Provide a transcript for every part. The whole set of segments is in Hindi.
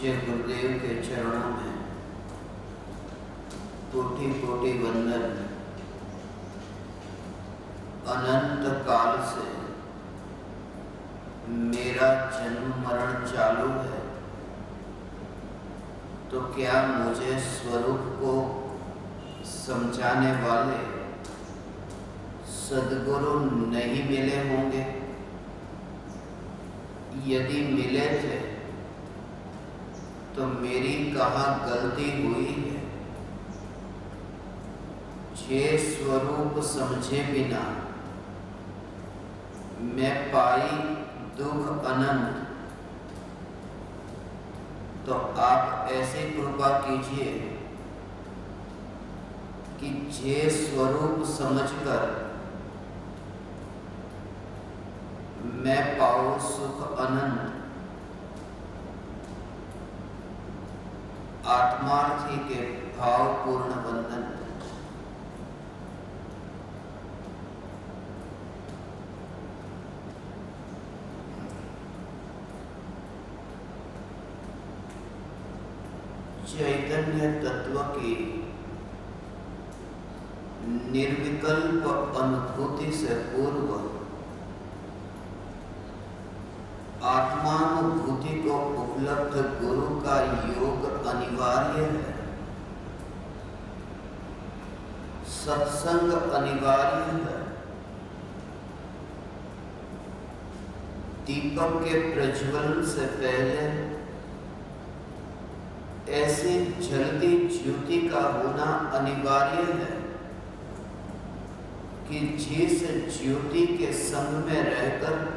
पूज्य गुरुदेव के चरणों में कोटि कोटि वंदन। अनंत काल से मेरा जन्म मरण चालू है, तो क्या मुझे स्वरूप को समझाने वाले सद्गुरु नहीं मिले होंगे? यदि मिले थे तो मेरी कहाँ गलती हुई है? जे स्वरूप समझे बिना मैं पाई दुख अनंत, तो आप ऐसी कृपा कीजिए कि जे स्वरूप समझकर मैं पाऊं सुख अनंत। आत्मार्थी के भावपूर्ण वंदन। चैतन्य तत्व की निर्विकल्प अनुभूति से पूर्व आत्मानुभूति को उपलब्ध गुरु का योग अनिवार्य है। सत्संग अनिवार्य है। दीपक के प्रज्वलन से पहले ऐसी जलती ज्योति का होना अनिवार्य है कि जिस ज्योति के संग में रहकर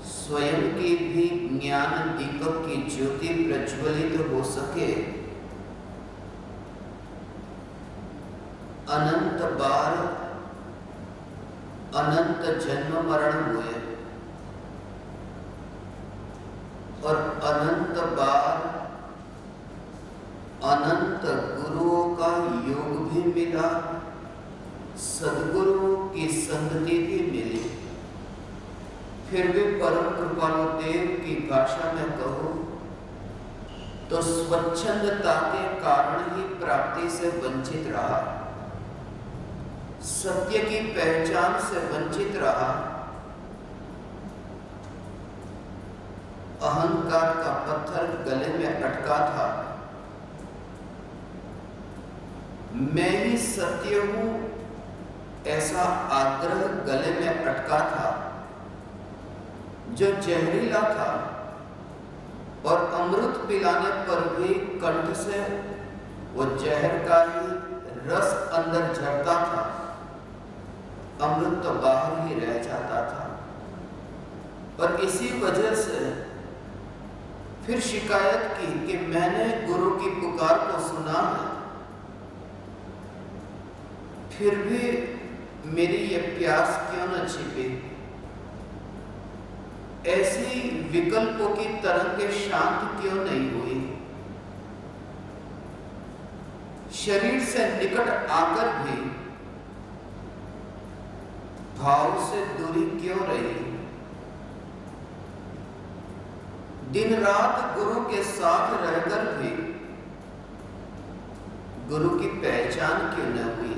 स्वयं की भी ज्ञान दीपक की ज्योति प्रज्वलित हो सके। अनंत बार अनंत जन्म मरण हुए और अनंत बार अनंत गुरुओं का योग भी मिला, सद्गुरुओं की संगति भी मिली। फिर भी परम कृपालु देव की भाषा में कहो तो स्वच्छंदता के कारण ही प्राप्ति से वंचित रहा, सत्य की पहचान से वंचित रहा। अहंकार का पत्थर गले में अटका था। मैं ही सत्य हूं ऐसा आग्रह गले में अटका था, जो जहरीला था और अमृत पिलाने पर भी कंठ से वो जहर का ही रस अंदर झरता था, अमृत तो बाहर ही रह जाता था। और इसी वजह से फिर शिकायत की कि मैंने गुरु की पुकार को सुना है, फिर भी मेरी ये प्यास क्यों न छिपी? ऐसी विकल्पों की तरंगें शांत क्यों नहीं हुई? शरीर से निकट आकर भी भाव से दूरी क्यों रही? दिन रात गुरु के साथ रहकर भी गुरु की पहचान क्यों न हुई?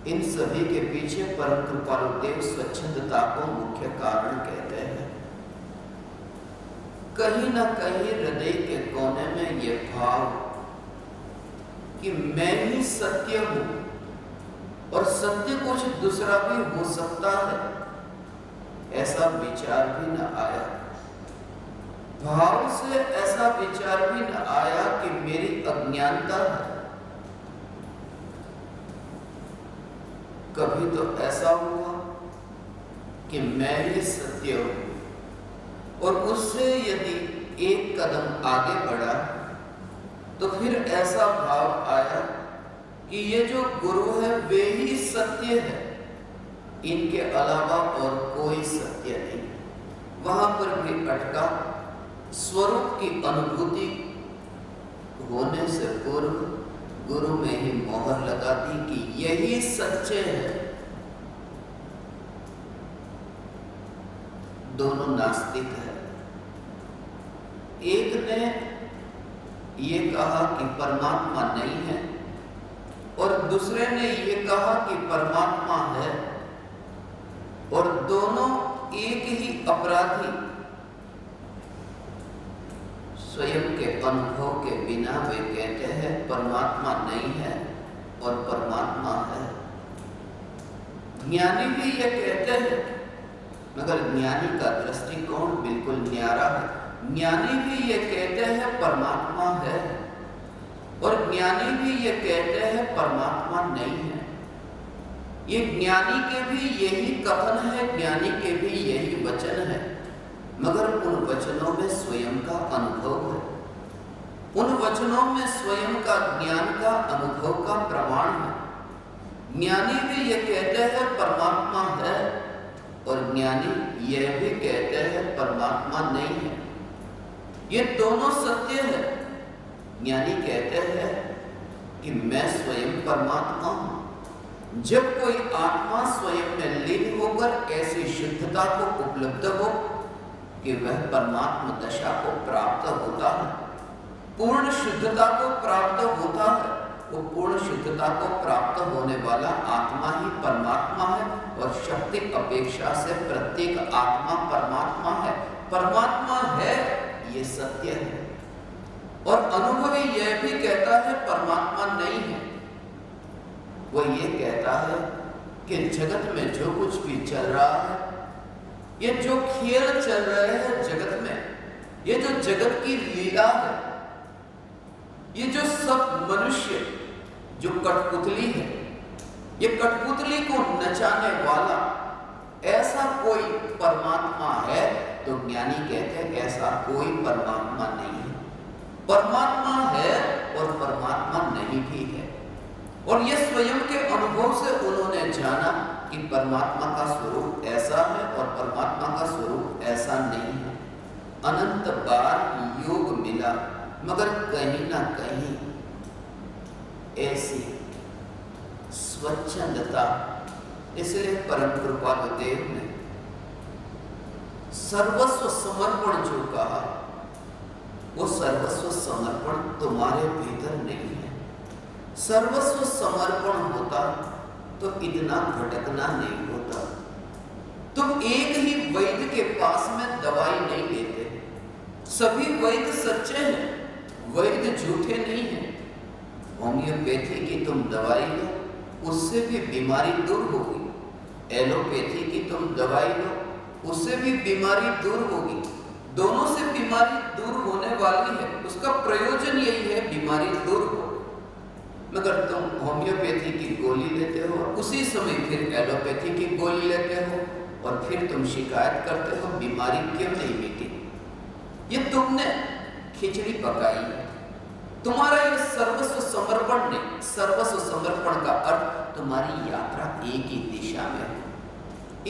इन सभी के पीछे परम कृपालु देव स्वच्छंदता को मुख्य कारण कहते हैं। कहीं न कहीं हृदय के कोने में यह भाव कि मैं ही सत्य हूं और सत्य कुछ दूसरा भी हो सकता है, ऐसा विचार भी न आया। भाव से ऐसा विचार भी न आया कि मेरी अज्ञानता है। कभी तो ऐसा हुआ कि मैं ही सत्य हूं और उससे यदि एक कदम आगे बढ़ा तो फिर ऐसा भाव आया कि ये जो गुरु है वे ही सत्य है, इनके अलावा और कोई सत्य नहीं। वहां पर भी अटका। स्वरूप की अनुभूति होने से पूर्व गुरु में ही मोहर लगा दी कि यही सच्चे है। दोनों नास्तिक है। एक ने ये कहा कि परमात्मा नहीं है और दूसरे ने ये कहा कि परमात्मा है, और दोनों एक ही अपराधी स्वयं के अनुभव के बिना वे कहते हैं परमात्मा नहीं है और परमात्मा है। ज्ञानी भी ये कहते हैं, मगर ज्ञानी का दृष्टिकोण बिल्कुल न्यारा है। ज्ञानी भी ये कहते हैं परमात्मा है और ज्ञानी भी ये कहते हैं परमात्मा नहीं है। ये ज्ञानी के भी यही कथन है, ज्ञानी के भी यही वचन है, मगर उन वचनों में स्वयं का अनुभव है, उन वचनों में स्वयं का ज्ञान का अनुभव का प्रमाण है। ज्ञानी भी ये कहते हैं परमात्मा है और ज्ञानी यह भी कहते हैं परमात्मा नहीं है। ये दोनों सत्य है। ज्ञानी कहते हैं कि मैं स्वयं परमात्मा हूं। जब कोई आत्मा स्वयं में लीन होकर ऐसी शुद्धता को उपलब्ध हो कि वह परमात्मा दशा को प्राप्त होता है, पूर्ण शुद्धता को प्राप्त होता है, वो पूर्ण शुद्धता को प्राप्त होने वाला आत्मा ही परमात्मा है और शक्ति अपेक्षा से प्रत्येक आत्मा परमात्मा है। परमात्मा है, ये सत्य है। और अनुभवी यह भी कहता है परमात्मा नहीं है। वो ये कहता है कि जगत में जो कुछ भी चल रहा है, ये जो खेल चल रहे हैं जगत में, ये जो जगत की लीला है, ये जो सब मनुष्य जो कठपुतली है, ये कठपुतली को नचाने वाला ऐसा कोई परमात्मा है, तो ज्ञानी कहते हैं ऐसा कोई परमात्मा नहीं है। परमात्मा है और परमात्मा नहीं भी है। और ये स्वयं के अनुभव से उन्होंने जाना कि परमात्मा का स्वरूप ऐसा है और परमात्मा का स्वरूप ऐसा नहीं है। अनंत बार योग मिला, मगर कहीं ना कहीं ऐसी स्वच्छंदता, इसलिए परम कृपालु देव ने सर्वस्व समर्पण जो कहा, वो सर्वस्व समर्पण तुम्हारे भीतर नहीं है। सर्वस्व समर्पण होता तो इतना भटकना नहीं होता। तुम एक ही वैद्य के पास में दवाई नहीं लेते। सभी वैद्य सच्चे हैं, वैद्य झूठे नहीं हैं। होम्योपैथी की तुम दवाई लो, उससे भी बीमारी दूर होगी। एलोपैथी की तुम दवाई लो, उससे भी बीमारी दूर होगी। दोनों से बीमारी दूर होने वाली है, उसका प्रयोजन यही है बीमारी दूर हो। मगर तुम होम्योपैथी की गोली लेते हो, उसी समय फिर एलोपैथी की गोली लेते हो और फिर तुम शिकायत करते हो बीमारी क्यों नहीं मिटी। ये तुमने खिचड़ी पकाई है। तुम्हारा ये सर्वस्व समर्पण नहीं। सर्वस्व समर्पण का अर्थ तुम्हारी यात्रा एक ही दिशा में है।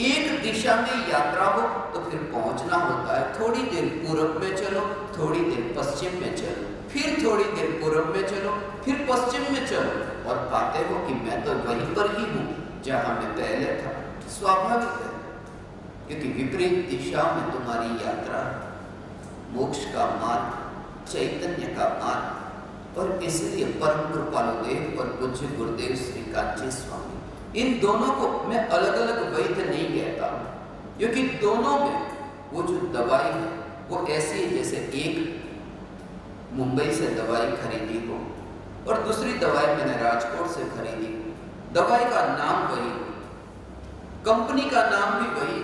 एक दिशा में यात्रा हो तो फिर पहुंचना होता है। थोड़ी देर पूर्व में चलो, थोड़ी देर पश्चिम में चलो, फिर थोड़ी देर पूर्व में चलो, फिर पश्चिम में चलो और पाते हो कि मैं तो वहीं पर ही हूं जहां मैं पहले था। स्वाभाविक है, क्योंकि विपरीत दिशा में तुम्हारी यात्रा है। मोक्ष का मार्ग, चैतन्य का मार्ग। और इसलिए परम कृपालु देव और पूज्य गुरुदेव श्री कांची स्वामी, इन दोनों को मैं अलग अलग वैद्य नहीं कहता, क्योंकि दोनों में वो जो दवाई है वो ऐसी है जैसे एक मुंबई से दवाई खरीदी हो और दूसरी दवाई मैंने राजकोट से खरीदी। दवाई का नाम वही, कंपनी का नाम भी वही,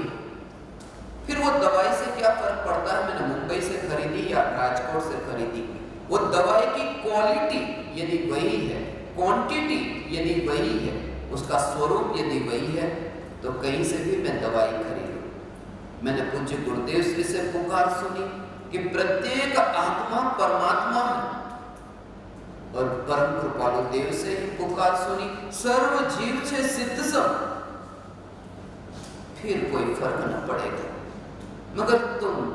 फिर वो दवाई से क्या फर्क पड़ता है मैंने मुंबई से खरीदी या राजकोट से खरीदी। वो दवाई की क्वालिटी यदि वही है, क्वांटिटी यदि वही है, उसका स्वरूप यदि वही है, तो कहीं से भी मैं दवाई खरीदूं। मैंने पूज्य गुरुदेव श्री से पुकार सुनी कि प्रत्येक आत्मा परमात्मा है और परम कृपालु देव से ही पुकार सुनी सर्व जीव छे सिद्ध सब, फिर कोई फर्क न पड़ेगा। मगर तुम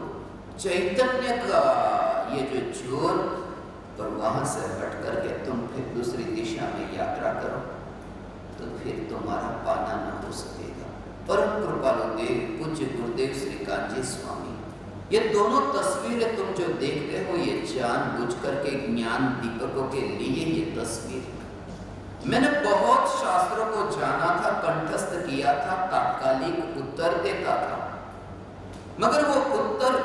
चैतन्य का ये जो जोर और वहां से हट करके तुम फिर दूसरी दिशा में यात्रा करो तो फिर तुम्हारा पाना न हो सकेगा। परम कृपालु देव पूज्य गुरुदेव श्री कांची स्वामी ये दोनों तस्वीरें तुम जो देखते हो, ये जानबूझ करके ज्ञान दीपकों के लिए ये तस्वीर। मैंने बहुत शास्त्रों को जाना था, कंठस्थ किया था, तात्कालिक उत्तर देता था, मगर वो उत्तर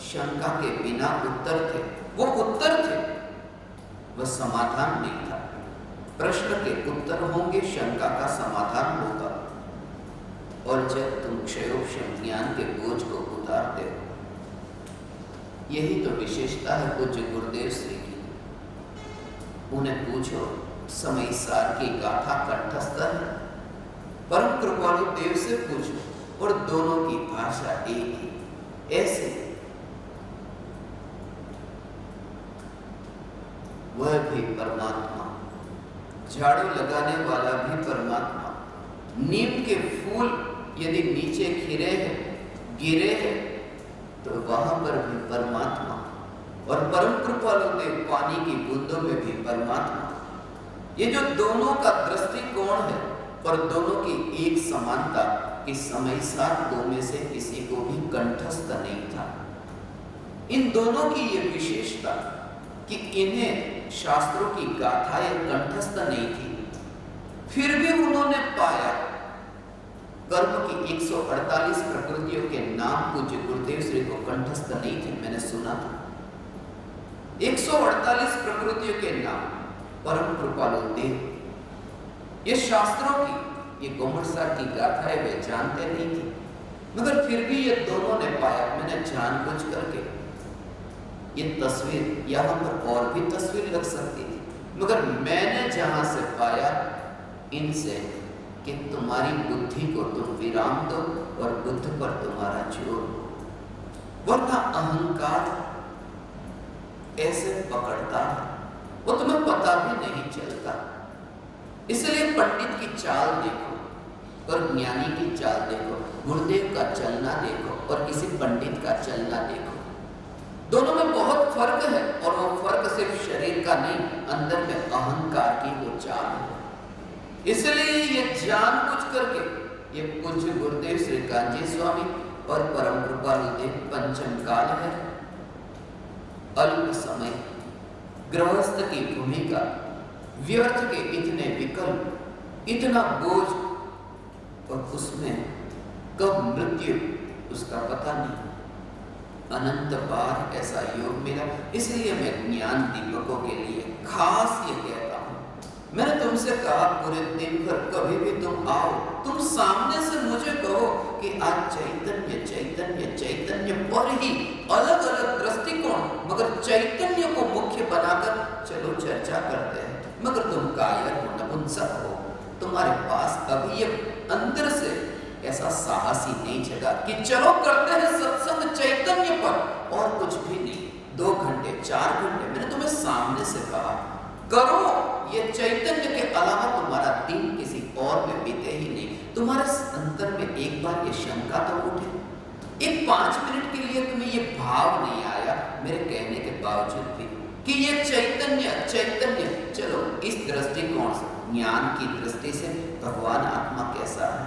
शंका के बिना उत्तर थे। वो उत्तर थे, वह समाधान नहीं था। प्रश्न के उत्तर होंगे, शंका का समाधान होगा। और जब तुम क्षयोक्षम ज्ञान के बोझ को उतारते हो, यही तो विशेषता है पूज्य गुरुदेव श्री की। उन्हें पूछो, समय सार की गाथा कंठस्थ है, परम कृपालु देव से पूछो, और दोनों की भाषा एक ही। ऐसे वह भी परमात्मा, झाड़ू लगाने वाला भी परमात्मा, नीम के फूल यदि नीचे गिरे हैं तो वहां पर भी परमात्मा, और परम कृपालु देव पानी की बूंदों में भी परमात्मा। ये जो दोनों का दृष्टिकोण है, पर दोनों की एक समानता कि समय साथ दो में से किसी को भी कंठस्थ नहीं था। इन दोनों की ये विशेषता कि इन्हें शास्त्रों की गाथाएं कंठस्थ नहीं थी, फिर भी उन्होंने पाया। कर्म की 148 प्रकृतियों के नाम पूज्य गुरुदेव श्री को कंठस्थ नहीं थे, मैंने सुना था। 148 प्रकृतियों के नाम परम कृपालु देव, ये शास्त्रों की, ये गोमटसार की गाथाएं वे जानते नहीं थे, मगर फिर भी ये दोनों ने पाया। मैंने जानबूझ करके ये तस्वीर, यहां पर और भी तस्वीर लग सकती थी, मगर मैंने जहां से पाया इनसे कि तुम्हारी बुद्धि को तुम विराम दो और बुद्ध पर तुम्हारा जोर हो, वरना अहंकार ऐसे पकड़ता है, वो तुम्हें पता भी नहीं चलता। इसलिए पंडित की चाल देखो और ज्ञानी की चाल देखो, गुरुदेव का चलना देखो और किसी पंडित का चलना देखो, दोनों में बहुत फर्क है। और वो फर्क सिर्फ शरीर का नहीं, अंदर में अहंकार की वो चाल है। इसलिए ये जानबूझ करके ये पूज्य गुरुदेव श्री कांजी स्वामी और परम कृपालु देव पंचम काल है, अल्प समय, गृहस्थ की भूमिका, व्यर्थ के इतने विकल्प, इतना बोझ, और उसमें कब मृत्यु उसका पता नहीं। अनंत बार ऐसा योग मिला। इसलिए मैं ज्ञान दीपकों के लिए खास ये कहता हूं, मैंने तुमसे कहा पूरे दिन भर कभी भी तुम आओ, तुम सामने से मुझे कहो कि आज चैतन्य चैतन्य चैतन्य पर ही अलग अलग दृष्टिकोण, मगर चैतन्य को मुख्य बनाकर चलो चर्चा करते हैं। मगर तुम कायर हो, नपुंसक हो, तुम्हारे पास अभी ये अंदर से ऐसा साहस ही नहीं जगा कि चलो करते हैं सत्संग चैतन्य पर और कुछ भी नहीं। 2 घंटे 4 घंटे मैंने तुम्हें सामने से कहा करो, ये चैतन्य के अलावा तुम्हारा दिन किसी और में बीते ही नहीं। तुम्हारे अंतर में एक बार ये शंका तो उठे, एक 5 मिनट के लिए तुम्हें ये भाव नहीं आया मेरे कहने के बावजूद भी कि ये चैतन्य चैतन्य। चलो इस दृष्टिकोण से, ज्ञान की दृष्टि से भगवान आत्मा कैसा है,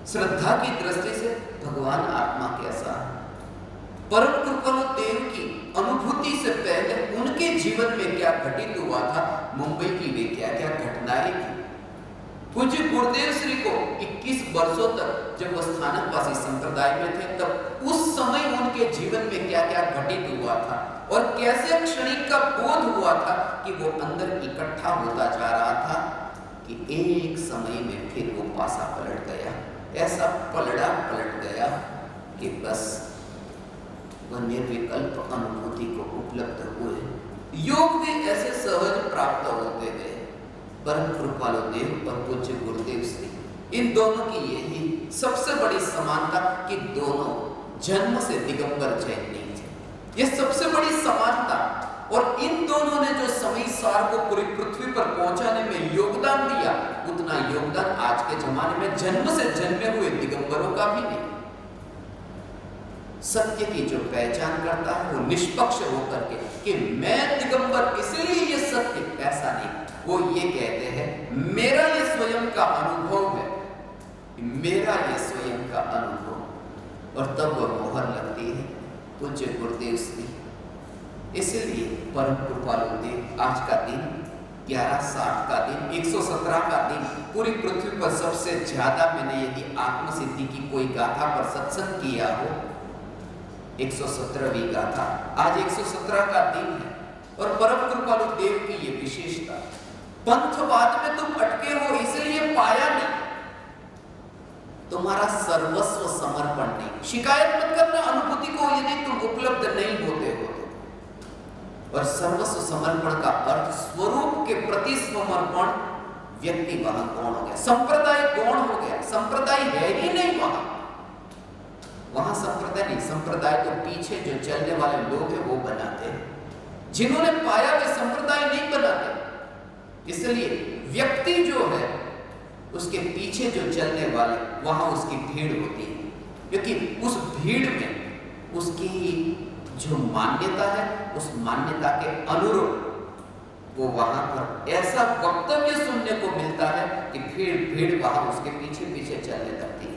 श्रद्धा की दृष्टि से भगवान आत्मा कैसा है, परम कृपालु देव की अनुभूति से पहले उनके जीवन में क्या घटित हुआ था, मुंबई की वे क्या क्या घटनाएं थी। पूज्य गुरुदेव श्री को 21 वर्षों तक जब वो स्थानकवासी संप्रदाय में थे, तब उस समय उनके जीवन में क्या क्या घटित हुआ था और कैसे क्षणिक का बोध हुआ था कि वो अंदर इकट्ठा होता जा रहा था कि एक समय में फिर वो पासा पलट गया। ऐसा पलट गया कि बस वह निर्विकल्प अनुभूति को उपलब्ध हुए। योग भी ऐसे सहज प्राप्त होते गए। परम कृपालु देव और पूज्य गुरुदेव श्री, इन दोनों की यही सबसे बड़ी समानता कि दोनों जन्म से दिगंबर जैन नहीं थे। ये सबसे बड़ी समानता। और इन दोनों ने जो समय सार को पूरी पृथ्वी पर पहुंचाने में योगदान दिया, उतना योगदान आज के जमाने में जन्म से जन्मे हुए दिगंबरों का भी नहीं। सत्य की जो पहचान करता है वो निष्पक्ष होकर के कि मैं दिगंबर इसलिए ये सत्य, ऐसा नहीं। वो ये कहते हैं मेरा ये स्वयं का अनुभव है, मेरा ये स्वयं का अनुभव। और तब वह मोहर लगती है पूज्य गुरुदेव श्री। इसलिए परम कृपालु देव आज का दिन 1160 का दिन, 117 का दिन, पूरी पृथ्वी पर सबसे ज्यादा मैंने यदि आत्म सिद्धि की कोई गाथा पर सत्संग किया हो, 117वीं गाथा, आज 117 का दिन है। और परम कृपालु देव की ये विशेषता, पंथवाद में तुम अटके हो इसलिए पाया नहीं, तुम्हारा सर्वस्व समर्पण नहीं। शिकायत मत करना अनुभूति को यदि तुम उपलब्ध नहीं होते हो तो। और सर्वस्व समर्पण का अर्थ स्वरूप के प्रति समर्पण, व्यक्ति वहां गौण हो गया, संप्रदाय गौण हो गया, संप्रदाय है ही नहीं वहां संप्रदाय नहीं। संप्रदाय तो पीछे जो चलने वाले लोग हैं वो बनाते हैं, जिन्होंने पाया वे संप्रदाय नहीं बनाते। इसलिए व्यक्ति जो है उसके पीछे जो चलने वाले, वहां उसकी भीड़ होती है, क्योंकि उस भीड़ में उसकी जो मान्यता है उस मान्यता के अनुरूप वो वहां पर ऐसा वक्तव्य सुनने को मिलता है कि भीड़ वहां उसके पीछे पीछे चलने लगती है।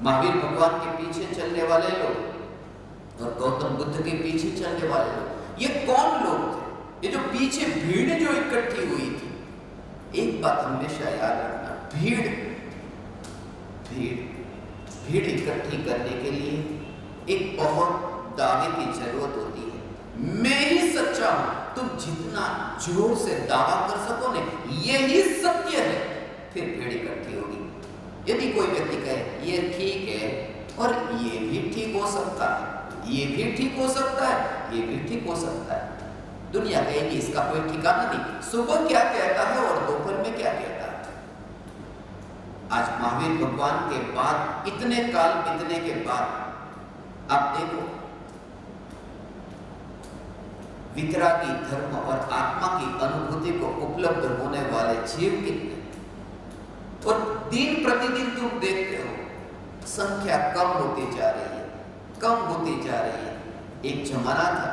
महावीर भगवान के पीछे चलने वाले लोग और गौतम बुद्ध के पीछे चलने वाले लोग, ये कौन लोग थे? ये जो पीछे भीड़ जो इकट्ठी हुई थी, एक बात हमेशा याद रखना, भीड़ इकट्ठी करने के लिए एक बहुत दावे की जरूरत होती है। मैं ही सच्चा हूं, तुम जितना जोर से दावा कर सको ने यही सत्य है, फिर भीड़ इकट्ठी होगी। यदि कोई व्यक्ति कहे ये ठीक है और ये भी ठीक हो सकता है, ये भी ठीक हो सकता है, ये भी ठीक हो सकता है, दुनिया कहेगी इसका कोई ठिकाना नहीं, सुबह क्या कहता है और दोपहर में क्या कहता है। आज महावीर भगवान के बाद, इतने काल बीतने के बाद आप देखो वितरागी धर्म और आत्मा की अनुभूति को उपलब्ध होने वाले जीव कितने, और दिन प्रतिदिन तुम देखते हो संख्या कम होती जा रही है, कम होती जा रही है। एक जमाना था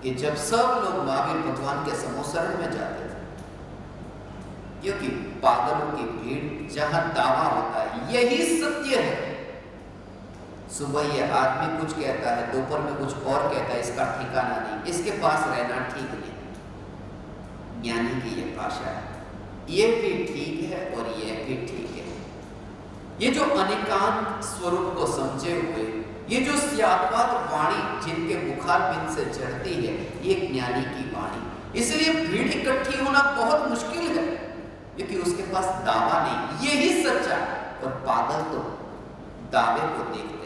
कि जब सब लोग महावीर भगवान के समोसरण में जाते थे, क्योंकि पागलों की भीड़ जहां दावा होता है यही सत्य है। सुबह ये आदमी कुछ कहता है, दोपहर में कुछ और कहता है, इसका ठिकाना नहीं, इसके पास रहना ठीक नहीं। ज्ञानी की ये भाषा है, ये भी ठीक है और ये भी ठीक है। ये जो अनेकांत स्वरूप को समझे हुए, ये जो स्याद्वाद वाणी जिनके मुखार बिंद से चढ़ती है, ये ज्ञानी की वाणी। इसलिए भीड़ इकट्ठी होना बहुत मुश्किल है, क्योंकि उसके पास दावा नहीं, यही सच्चा। और पागल तो दावे को देखते हैं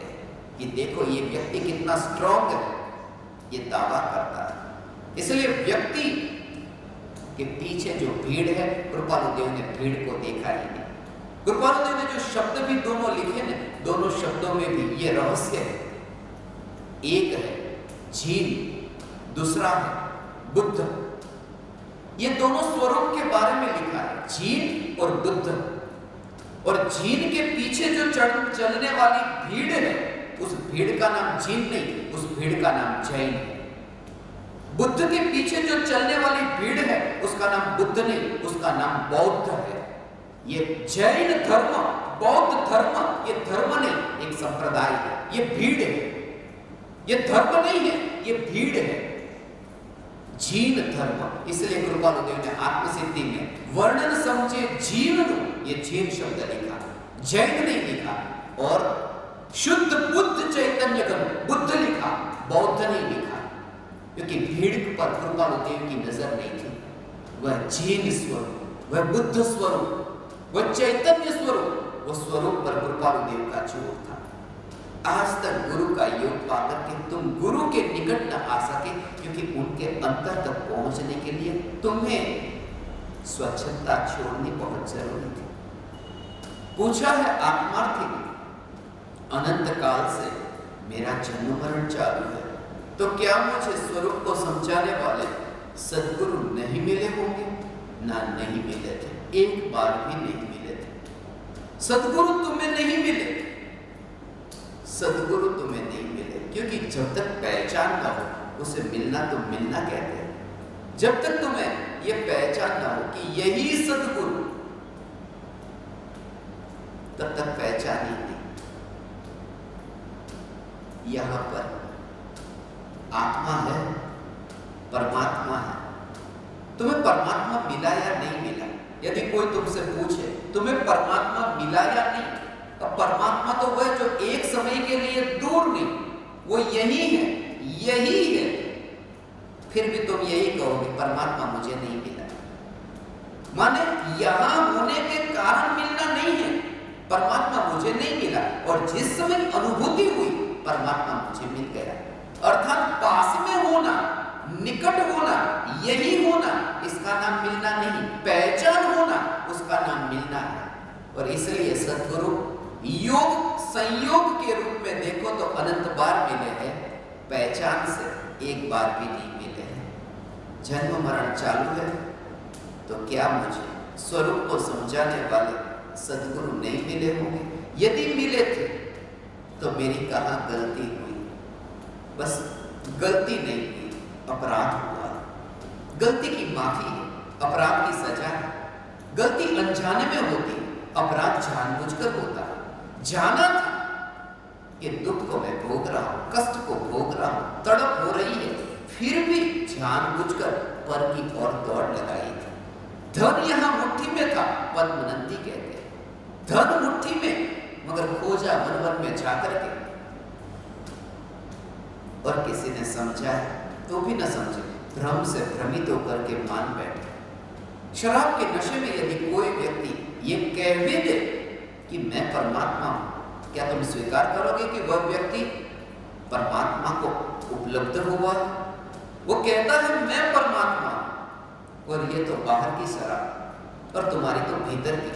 कि देखो ये व्यक्ति कितना स्ट्रॉन्ग है, ये दावा करता है। इसलिए व्यक्ति के पीछे जो भीड़ है, कृपालु देव ने भीड़ को देखा ही नहीं। कृपालु देव ने जो शब्द भी दोनों लिखे ने, दोनों शब्दों में भी ये रहस्य है। एक है झील, दूसरा है बुद्ध। ये दोनों स्वरूप के बारे में लिखा है, झील और बुद्ध। और झील के पीछे जो चलने वाली भीड़ है, उस भीड़ का नाम झील नहीं, उस भीड़ का नाम जैन है। बुद्ध के पीछे जो चलने वाली भीड़ है, उसका नाम बुद्ध नहीं, उसका नाम बौद्ध है। ये जैन धर्म, बौद्ध धर्म, ये धर्म नहीं, एक संप्रदाय है, ये भीड़ है, ये धर्म नहीं है, ये भीड़ है, जीन धर्म। इसलिए कृपालु देव ने आत्मसिद्धि में वर्णन समझे जीवन, ये जीन शब्द लिखा, जैन नहीं लिखा। और शुद्ध बुद्ध चैतन्य बुद्ध लिखा, बौद्ध नहीं लिखा, क्योंकि भीड़ पर कृपालु देव की नजर नहीं थी। वह जीन स्वरूप, वह बुद्ध स्वरूप, वह चैतन्य स्वरूप, वह स्वरूप पर कृपालु देव का जोर था। आज तक गुरु का योग पाकर के तुम गुरु के निकट न आ सके, क्योंकि उनके अंतर तक पहुंचने के लिए तुम्हें स्वच्छता छोड़नी बहुत जरूरी थी। पूछा है आत्मार्थी, अनंत काल से मेरा जन्म मरण चालू है, तो क्या मुझे स्वरूप को समझाने वाले सद्गुरु नहीं मिले होंगे? ना, नहीं मिले थे, एक बार भी नहीं मिले थे। सद्गुरु तुम्हें नहीं मिले, सद्गुरु तुम्हें नहीं मिले, क्योंकि जब तक पहचान ना हो उसे मिलना तो मिलना कहते हैं। जब तक तुम्हें यह पहचान ना हो कि यही सद्गुरु, तब तक पहचान ही नहीं। यहाँ पर आत्मा है, परमात्मा है। तुम्हें परमात्मा मिला या नहीं मिला? यदि कोई तुमसे पूछे तुम्हें परमात्मा मिला या नहीं, तो परमात्मा तो वह जो एक समय के लिए दूर नहीं, वो यही है, यही है। फिर भी तुम यही कहोगे परमात्मा मुझे नहीं मिला। माने यहां होने के कारण मिलना नहीं है, परमात्मा मुझे नहीं मिला। और जिस समय अनुभूति हुई परमात्मा मुझे मिल गया, अर्थात पास में होना, निकट होना, यही होना, इसका नाम मिलना नहीं। पहचान होना, उसका नाम मिलना है। और इसलिए सद्गुरु योग संयोग के रूप में देखो तो अनंत बार मिले हैं, पहचान से एक बार भी नहीं मिले हैं। जन्म मरण चालू है तो क्या मुझे स्वरूप को समझाने वाले सद्गुरु नहीं मिले होंगे? यदि मिले थे तो मेरी कहाँ गलती हुई? बस गलती नहीं हुई, अपराध हुआ। गलती की माफी है, अपराध की सजा है। गलती अनजाने में होती, अपराध जानबूझकर होता। जाना था कि दुख को मैं भोग रहा हूं, कष्ट को भोग रहा हूं, तड़प हो रही है, फिर भी जानबूझकर पर की ओर दौड़ लगाई थी। धन यहां मुट्ठी में था, पद्मनंदी कहते हैं। धन मुट्ठी में, मगर खोजा वन वन में जाकर के। और किसी ने समझा तो भी न समझे, भ्रम से भ्रमित होकर के मान बैठे। शराब के नशे में यदि कोई व्यक्ति ये कह भी दे कि मैं परमात्मा हूं, क्या तुम स्वीकार करोगे कि वह व्यक्ति परमात्मा को उपलब्ध हुआ? वो कहता है मैं परमात्मा हूं, और ये तो बाहर की शराब और तुम्हारी तो भीतर की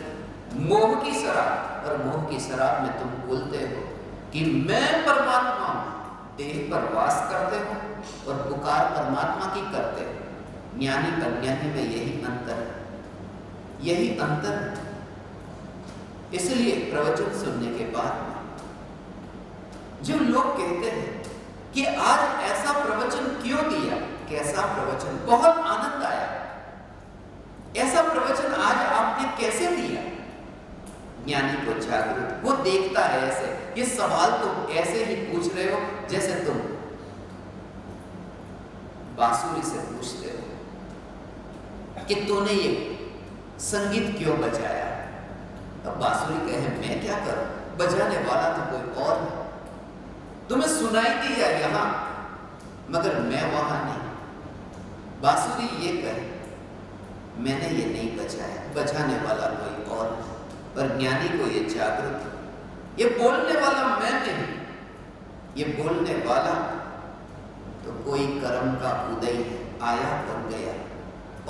मोह की शराब। और मोह की शराब में तुम बोलते हो कि मैं परमात्मा हूं, देह पर वास करते हो और पुकार परमात्मा की करते हो। ज्ञानी अज्ञानी में यही अंतर है, यही अंतर है। इसलिए प्रवचन सुनने के बाद जो लोग कहते हैं कि आज ऐसा प्रवचन क्यों दिया, कैसा प्रवचन, बहुत आनंद आया, ऐसा प्रवचन आज आपने कैसे दिया? ज्ञानी को जागृत, वो देखता है ऐसे। ये सवाल तुम ऐसे ही पूछ रहे हो जैसे तुम बांसुरी से पूछते हो कि तूने ये संगीत क्यों बजाया? अब बांसुरी कहे मैं क्या करूं, बजाने वाला तो कोई और है। तुम्हें सुनाई दिया यहां, मगर मैं वहां नहीं। बांसुरी ये कहे मैंने ये नहीं बजाया, बजाने वाला कोई और है। पर ज्ञानी को ये जागृत, ये बोलने वाला मैं नहीं, ये बोलने वाला तो कोई कर्म का उदय है, आया और गया।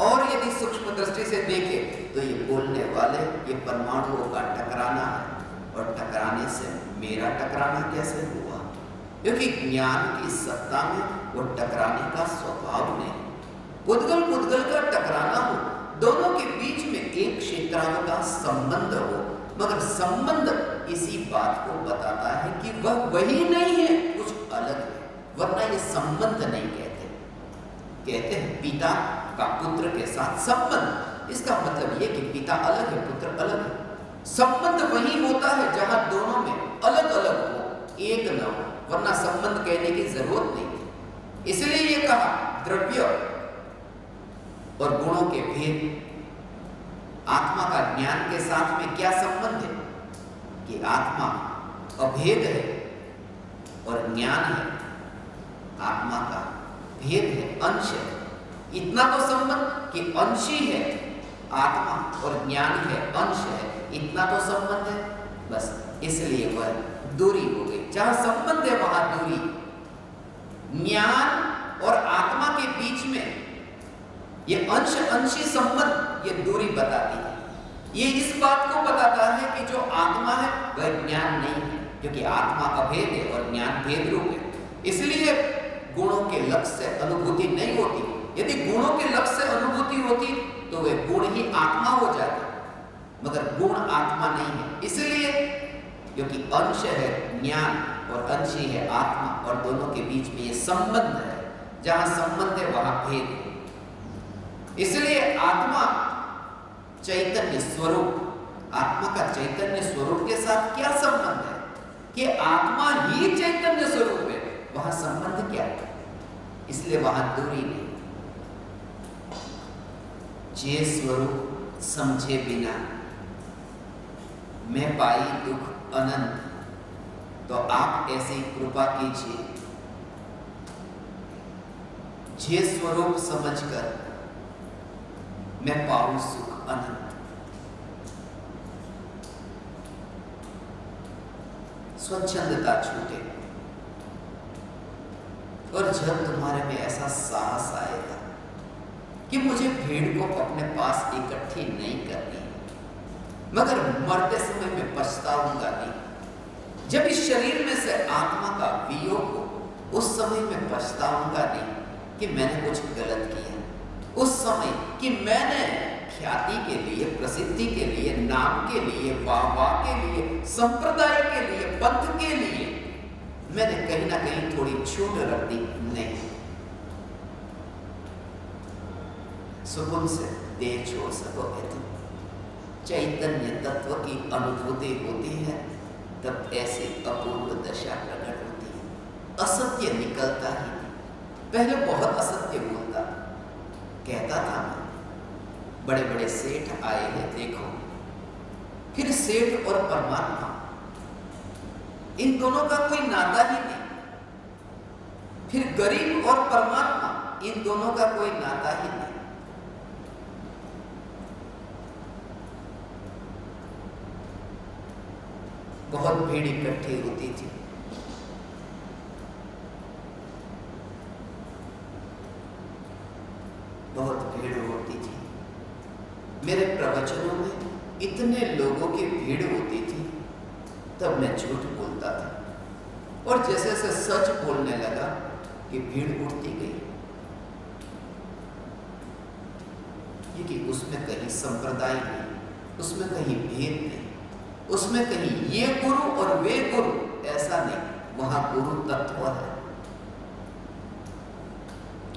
और यदि सूक्ष्म दृष्टि से देखे तो ये बोलने वाले, ये परमाणुओं का टकराना है। और टकराने से मेरा टकराना कैसे हुआ? क्योंकि ज्ञान की सत्ता में वो टकराने का स्वभाव नहीं। पुद्गल पुद्गल का टकराना हो, दोनों के बीच में एक क्षेत्रांग का संबंध हो, मगर संबंध इसी बात को बताता है कि वह वही नहीं है, कुछ अलग है। वरना ये संबंध नहीं कहते। कहते हैं पिता का पुत्र के साथ संबंध, इसका मतलब ये कि पिता अलग है, पुत्र अलग है। संबंध वही होता है जहां दोनों में अलग अलग हो, एक न हो, वरना संबंध कहने की जरूरत नहीं। इसलिए ये कहा द्रव्य और गुणों के भेद। आत्मा का ज्ञान के साथ में क्या संबंध है कि आत्मा अभेद है और ज्ञान है आत्मा का भेद है, अंश है। इतना तो संबंध कि अंशी है आत्मा और ज्ञान है, अंश है, इतना तो संबंध है बस। इसलिए वह दूरी हो गई। जहां संबंध है वहां दूरी। ज्ञान और आत्मा के बीच में ये अंश अंशी संबंध, ये दूरी बताती है। ये इस बात को बताता है कि जो आत्मा है वह ज्ञान नहीं है, क्योंकि आत्मा अभेद है और ज्ञान भेद रूप है। इसलिए गुणों के लक्ष्य से अनुभूति नहीं होती। यदि गुणों के लक्ष्य से अनुभूति होती तो वे गुण ही आत्मा हो जाते, मगर गुण आत्मा नहीं है। इसलिए क्योंकि अंश है ज्ञान और अंशी है आत्मा, और दोनों के बीच में ये संबंध है। जहां संबंध है वहां भेद है। इसलिए आत्मा चैतन्य स्वरूप, आत्मा का चैतन्य स्वरूप के साथ क्या संबंध है कि आत्मा ही चैतन्य स्वरूप है। वहां संबंध क्या है, इसलिए वहां दूरी नहीं। जे स्वरूप समझे बिना मैं पाई दुख अनंत, तो आप ऐसी कृपा कीजिए, जे स्वरूप समझकर मैं पाऊं सुख अनंत। स्वच्छंदता छूटे, और जब तुम्हारे में ऐसा साहस आएगा कि मुझे भीड़ को अपने पास इकट्ठी नहीं करनी, मगर मरते समय में पछताऊंगा नहीं, जब इस शरीर में से आत्मा का वियोग हो उस समय में पछताऊंगा नहीं कि मैंने कुछ गलत किया, उस समय कि मैंने ख्याति के लिए, प्रसिद्धि के लिए, नाम के लिए, वाह के लिए, संप्रदाय के लिए, पंथ के लिए मैंने कहीं ना कहीं थोड़ी छूट रख दी। नहीं, सुकून से देह छोड़ सकोगे तुम। चैतन्य तत्व की अनुभूति होती है तब ऐसी अपूर्व दशा प्रकट होती है। असत्य निकलता ही नहीं। पहले बहुत असत्य बोलता, कहता था मैं बड़े बड़े सेठ आए हैं देखो, फिर सेठ और परमात्मा इन दोनों का कोई नाता ही नहीं, फिर गरीब और परमात्मा इन दोनों का कोई नाता ही नहीं। बहुत भीड़ इकट्ठी होती थी, बहुत भीड़ होती थी। मेरे प्रवचनों में इतने लोगों की भीड़ होती थी, तब मैं झूठ बोलता था, और जैसे जैसे सच बोलने लगा कि भीड़ उठती गई, क्योंकि उसमें कहीं संप्रदाय नहीं, उसमें कहीं भेद नहीं, उसमें कहीं ये गुरु और वे गुरु ऐसा नहीं, वहां गुरु तत्व है।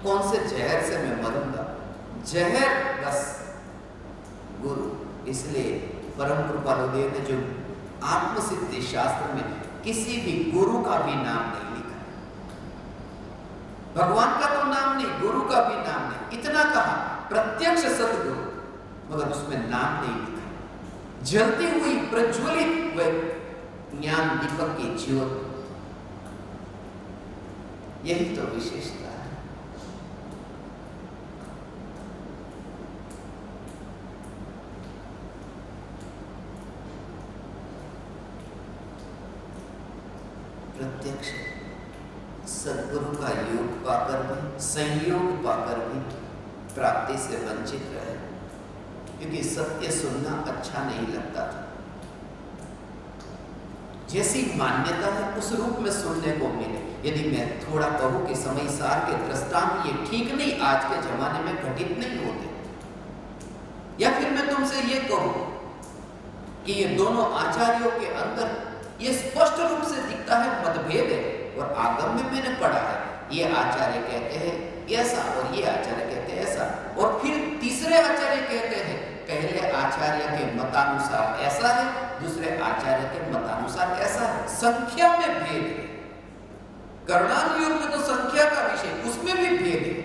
कौन से जहर से मैं मरूंगा, जहर बस गुरु। इसलिए परम कृपालु देव ने जो आत्मसिद्धि शास्त्र में किसी भी गुरु का भी नाम नहीं लिखा, भगवान का तो नाम नहीं, गुरु का भी नाम नहीं, इतना कहा प्रत्यक्ष सतगुरु, मगर उसमें नाम नहीं लिखा। जलती हुई प्रज्वलित वह ज्ञान दीपक की ज्योत, यही तो विशेषता है। प्रत्यक्ष सद्गुरु का योग पाकर भी, संयोग पाकर भी प्राप्ति से वंचित रहे, क्योंकि सत्य सुनना अच्छा नहीं लगता था। जैसी मान्यता है उस रूप में सुनने को मिले। यदि मैं थोड़ा कहूं कि समय सार के दृष्टांत ये ठीक नहीं, आज के जमाने में घटित नहीं होते, या फिर मैं तुमसे ये कहूं कि ये दोनों आचार्यों के अंदर ये स्पष्ट रूप से दिखता है मतभेद है, और आगम में मैंने पढ़ा है ये आचार्य कहते हैं ऐसा और ये आचार्य कहते हैं ऐसा, और फिर तीसरे आचार्य कहते हैं पहले आचार्य के मतानुसार ऐसा है, दूसरे आचार्य के मतानुसार ऐसा है। संख्या में भेद है, कर्णान योग में तो संख्या का विषय, उसमें भी भेद है,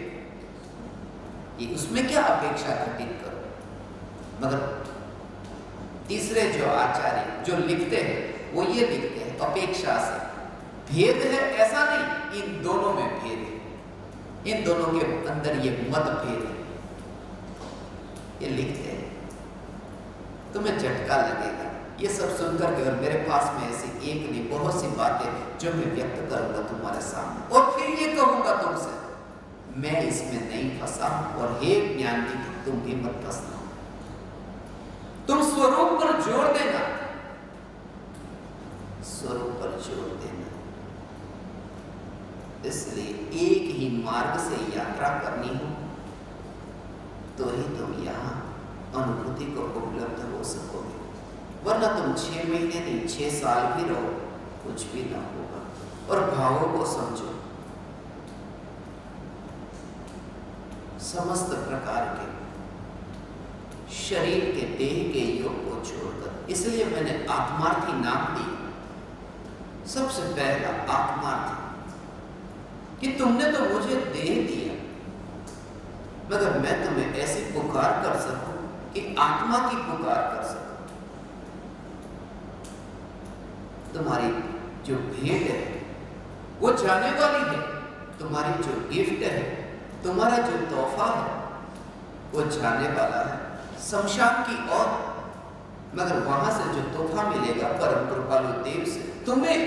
ये उसमें क्या अपेक्षा घटित करो। मगर तीसरे जो आचार्य जो लिखते हैं वो ये लिखते हैं अपेक्षा से भेद है, ऐसा नहीं, इन दोनों में भेद है, इन दोनों के अंदर ये मतभेद है, ये लिखते हैं। तुम्हें झटका लगेगा ये सब सुनकर के, और मेरे पास में ऐसी एक नहीं बहुत सी बातें जो मैं व्यक्त करूंगा तुम्हारे सामने, और फिर ये कहूंगा तुमसे मैं इसमें नहीं फंसा, और हे ज्ञान की तुम भी मत फंसना। तुम स्वरूप पर जोर देना, स्वरूप पर जोर देना। इसलिए एक ही मार्ग से यात्रा करनी हो तो ही तुम यहाँ अनुभूति को उपलब्ध हो सकोगे, वरना तुम 6 महीने नहीं 6 साल भी रहो कुछ भी ना होगा। और भावों को समझो, समस्त प्रकार के शरीर के देह के योग को छोड़कर, इसलिए मैंने आत्मार्थी नाम दिया। सबसे पहला आत्मार्थी, कि तुमने तो मुझे दे दिया, मगर मैं तुम्हें ऐसी पुकार कर सकूं कि आत्मा की पुकार कर सकूं। तुम्हारी जो भेंट है वो जाने वाली है, तुम्हारी जो गिफ्ट है, तुम्हारा जो तोहफा है वो जाने वाला है शमशान की ओर, मगर वहां से जो तोहफा मिलेगा परम कृपालु देव से तुम्हें,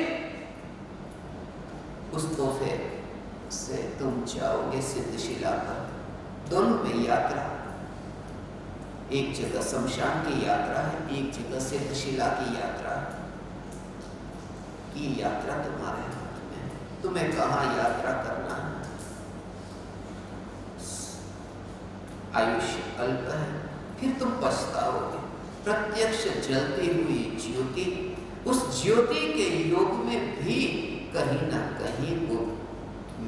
उस तोहफे से तुम जाओगे सिद्धशिला पर। दोनों में यात्रा, एक जगह शमशान की यात्रा है, एक जगह सिद्धशिला की यात्रा है। ये यात्रा तुम्हारे हाथ में, तुम्हें कहां यात्रा करना है। आयुष्य अल्प है, फिर तुम पछताओगे। प्रत्यक्ष जलती हुई ज्योति, उस ज्योति के योग में भी कहीं ना कहीं वो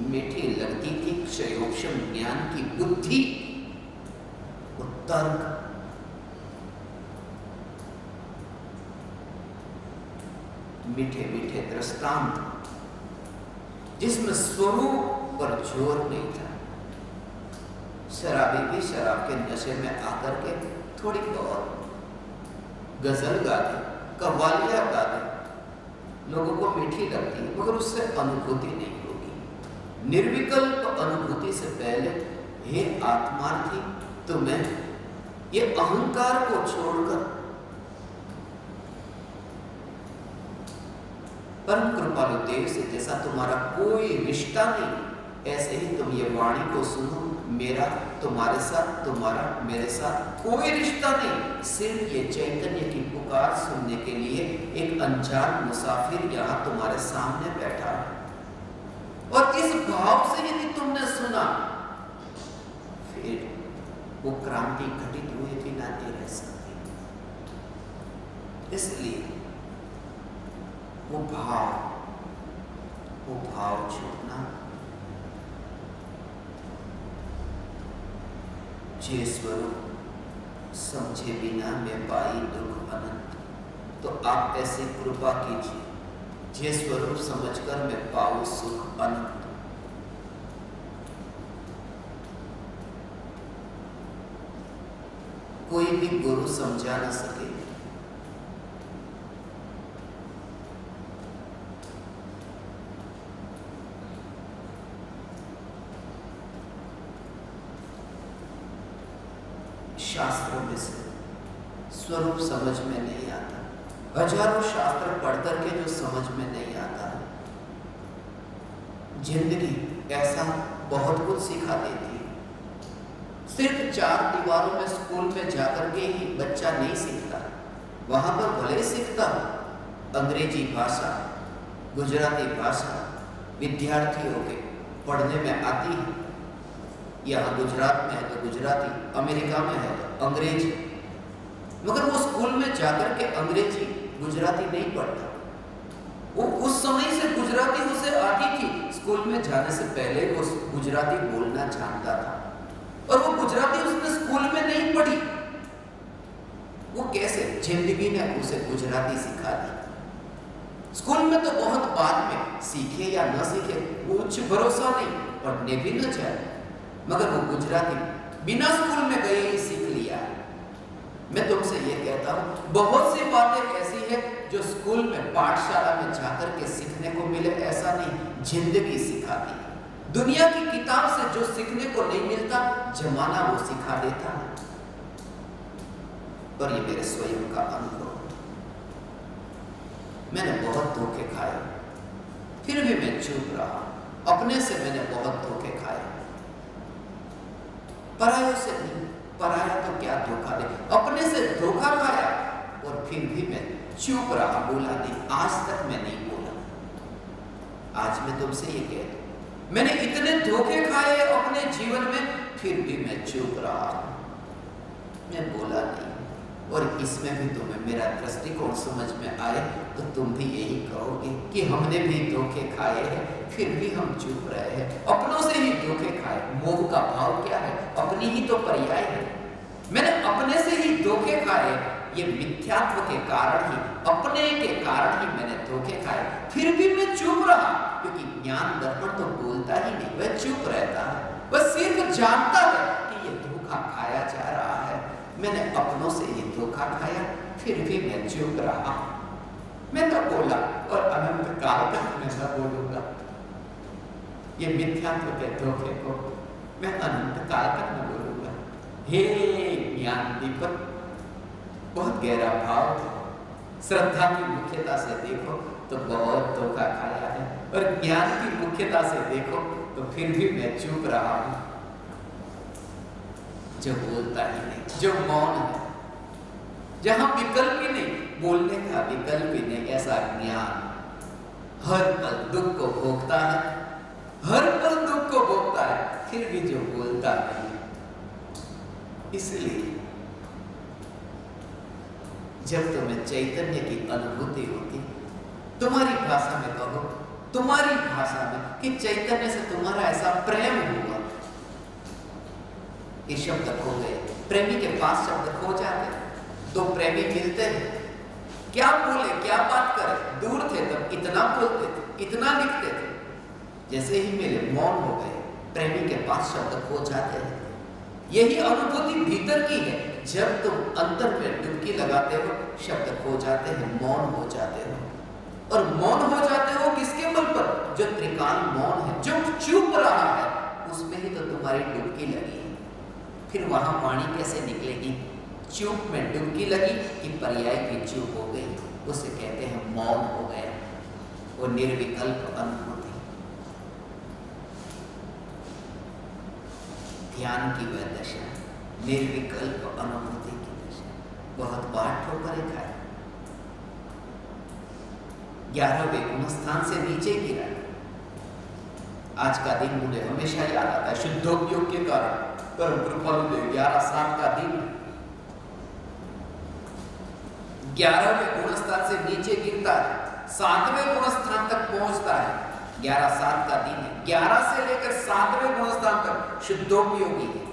मीठी लगती थी क्षयोक्षम ज्ञान की बुद्धि, वो तर्क, मीठे मीठे दृष्टांत, जिसमें स्वरूप पर जोर नहीं था। शराबी भी शराब के नशे में आकर के थोड़ी बहुत गजल गा दे, कव्वालियां गा दे, लोगों को मीठी लगती है, मगर उससे अनुभूति नहीं होगी। निर्विकल्प अनुभूति से पहले हे आत्मार्थी, तुम्हें ये अहंकार को छोड़कर परम कृपालु देव से जैसा तुम्हारा कोई रिश्ता नहीं, ऐसे ही तुम ये वाणी को सुनो। मेरा तुम्हारे साथ, तुम्हारा मेरे साथ कोई रिश्ता नहीं, सिर्फ ये चैतन्य की पुकार सुनने के लिए एक अनजान मुसाफिर यहाँ तुम्हारे सामने बैठा है। और इस भाव से यदि तुमने सुना, फिर वो क्रांति घटित हुए बिना नहीं रह सकती। इसलिए वो भाव छूटना, जे स्वरूप समझे बिना मैं पाई दुख अनंत। तो आप ऐसी कृपा कीजिए, जे स्वरूप समझकर मैं पाऊं सुख अनंत। कोई भी गुरु समझा न सके, शास्त्रों में से स्वरूप समझ में नहीं आता। हजारों शास्त्र पढ़ करके जो समझ में नहीं आता है, जिंदगी ऐसा बहुत कुछ सिखा देती है। सिर्फ 4 दीवारों में स्कूल में जाकर के ही बच्चा नहीं सीखता, वहां पर भले सीखता अंग्रेजी भाषा, गुजराती भाषा विद्यार्थियों के पढ़ने में आती है। यहाँ गुजरात में है तो गुजराती, अमेरिका में है तो अंग्रेजी, मगर वो स्कूल में जाकर के अंग्रेजी गुजराती नहीं पढ़ता। वो उस समय से गुजराती उसे आती थी, स्कूल में जाने से पहले वो गुजराती बोलना जानता था, और वो गुजराती उसने स्कूल में नहीं पढ़ी। वो कैसे? जिंदगी ने उसे गुजराती सिखा दी। स्कूल में तो बहुत बाद में सीखे या न सीखे, कुछ भरोसा नहीं, पढ़ने भी न जाए, मगर वो गुजराती बिना स्कूल में गए ही सीख लिया। मैं तुमसे ये कहता हूँ, बहुत सी बातें ऐसी है जो स्कूल में पाठशाला में जाकर के सीखने को मिले, ऐसा नहीं, जिंदगी सिखाती है। दुनिया की किताब से जो सीखने को नहीं मिलता, जमाना वो सिखा देता है। और ये मेरे स्वयं का अनुभव, मैंने बहुत धोखे खाए, फिर भी मैं चुप रहा। अपने से मैंने बहुत धोखे खाए, परायों से नहीं। पराया तो क्या धोखा दे, अपने से धोखा खाया, और फिर भी मैं चुप रहा, बोला नहीं। आज तक मैं नहीं बोला। आज मैं तुमसे ये कहता हूं, मैंने इतने धोखे खाए अपने जीवन में, फिर भी मैं चुप रहा, मैं बोला नहीं। और इसमें भी तुम्हें मेरा दृष्टिकोण समझ में आए तो तुम भी यही कहोगे कि हमने भी धोखे खाए हैं, फिर भी हम चुप रहे हैं। अपनों से ही धोखे खाए। मोह का भाव क्या है? अपनी ही तो पर्याय है। मैंने अपने से ही धोखे खाए, ये मिथ्यात्व के कारण ही, अपने के कारण ही मैंने धोखे खाए, फिर भी मैं चुप रहा। क्योंकि ज्ञान दर्पण तो बोलता ही नहीं, वह चुप रहता है, वह सिर्फ जानता है कि ये धोखा खाया जा रहा है, मैंने अपनों से ये धोखा खाया, फिर भी मैं चुप रहा, मैं न बोला और अनंत काल तक मैं न बोलूंगा। ये मिथ्यात्व के धोखे को मैं अनंत काल तक न बोलूंगा। हे ज्ञान दीपक, बहुत गहरा भाव है, श्रद्धा की मुख्यता से देखो तो बहुत धोखा खाया है, और ज्ञान की मुख्यता से देखो तो फिर भी मैं चुप रहा हूं। जो बोलता ही नहीं, जो मौन है, जहां विकल्प ही नहीं, बोलने का विकल्प ही नहीं, ऐसा ज्ञान हर पल दुख को भोगता है, हर पल दुख को भोगता है, फिर भी जो बोलता नहीं। इसलिए जब तुम्हें चैतन्य की अनुभूति होती, तुम्हारी भाषा में कहो, तुम्हारी भाषा में, कि चैतन्य से तुम्हारा ऐसा प्रेम हुआ, ये शब्द खो गए, प्रेमी के पास शब्द खो जाते, दो प्रेमी मिलते हैं, क्या बोले क्या बात करें, दूर थे तब इतना बोलते थे, इतना लिखते थे, जैसे ही मिले मौन हो गए, प्रेमी के पास शब्द खो जाते हैं। यही अनुभूति भीतर की है, जब तुम अंतर में डुबकी लगाते हो, शब्द खो जाते हैं, मौन हो जाते हो, और मौन हो जाते हो किसके बल पर? जो त्रिकाल मौन है, जो चुप रहा है, उसमें ही तो तुम्हारी डुबकी लगी है, फिर वहां वाणी कैसे निकलेगी? चुप में डुबकी लगी कि पर्याय भी चुप हो गई, उसे कहते हैं मौन हो गया, वो निर्विकल्प अनुभूति। ध्यान की वह दशा, निर्विकल्प अनुभूति की दशा, बहुत बार ठोकरें खाए, 11वें गुणस्थान से नीचे गिरा। आज का दिन मुझे हमेशा याद आता है, शुद्धोपयोग के कारण परम कृपालुदेव 11/7 का दिन, 11वें गुणस्थान से नीचे गिरता है, 7वें गुणस्थान तक पहुंचता है। 11/7 का दिन है, 11 से लेकर 7वें गुणस्थान तक शुद्धोपयोगी है।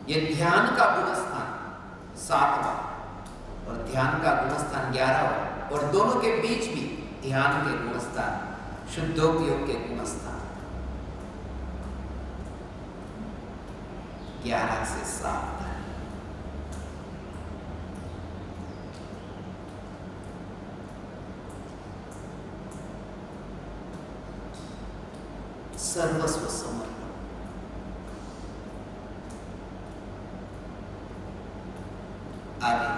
ये ध्यान का गुणस्थान 7वां और ध्यान का गुणस्थान 11वां, और दोनों के बीच भी ध्यान के गुणस्थान, शुद्धोपयोग के गुणस्थान 11 से 7। सर्वस्व समर्पण, आगे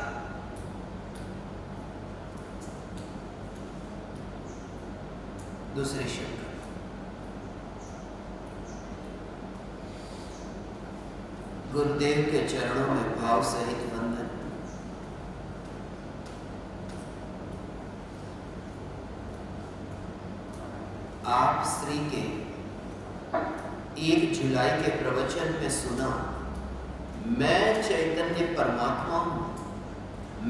दूसरे शब्द, गुरुदेव के चरणों में भाव सहित वंदन। आप श्री के 1 जुलाई के प्रवचन में सुना, मैं चैतन्य परमात्मा हूं,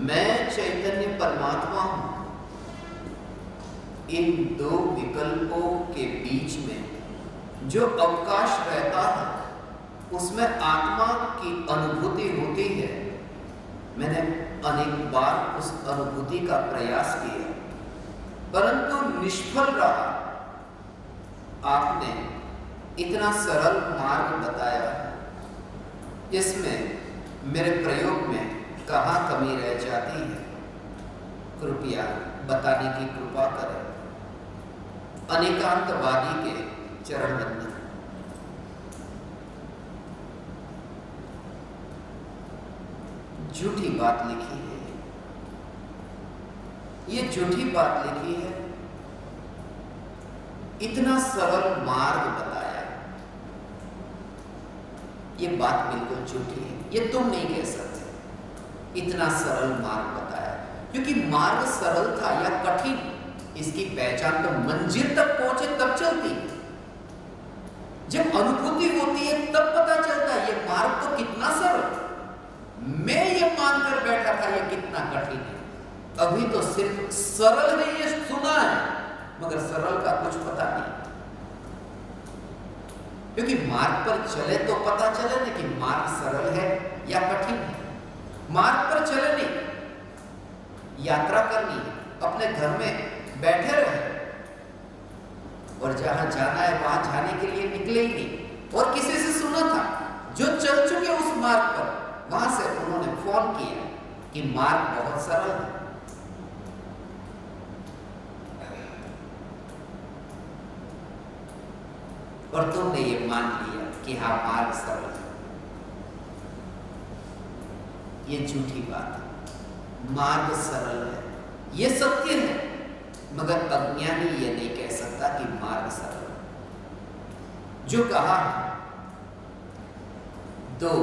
मैं चैतन्य परमात्मा हूं। इन दो विकल्पों के बीच में जो अवकाश रहता है, उसमें आत्मा की अनुभूति होती है। मैंने अनेक बार उस अनुभूति का प्रयास किया, परंतु निष्फल रहा। आपने इतना सरल मार्ग बताया, जिसमें मेरे प्रयोग में कहाँ कमी रह जाती है, कृपया बताने की कृपा करें। अनेकांतवादी के चरण बंधन। झूठी बात लिखी है, ये झूठी बात लिखी है, इतना सरल मार्ग बताया, ये बात बिल्कुल झूठी है, ये तुम नहीं कह सकते। इतना सरल मार्ग बताया, क्योंकि मार्ग सरल था या कठिन, इसकी पहचान तो मंजिल तक पहुंचे तब चलती है। जब अनुभूति होती है तब पता चलता है ये मार्ग तो कितना सरल। मैं ये मानकर बैठा था ये कितना कठिन है, अभी तो सिर्फ सरल है ये सुना है, मगर सरल का कुछ पता नहीं। क्योंकि मार्ग पर चले तो पता चले ना कि मार्ग सरल है या कठिन है। मार्ग पर चले नहीं, यात्रा करनी है, अपने घर में बैठे रहे और जहां जाना है वहां जाने के लिए निकले ही नहीं। और किसी से सुना था जो चल चुके उस मार्ग पर, वहां से उन्होंने फोन किया कि मार्ग बहुत सरल है। और तुमने ये मान लिया कि हाँ मार्ग सरल है। ये झूठी बात है। मार्ग सरल है, ये सत्य है, मगर अज्ञानी ये नहीं कह सकता कि मार्ग सरल है। जो कहा दो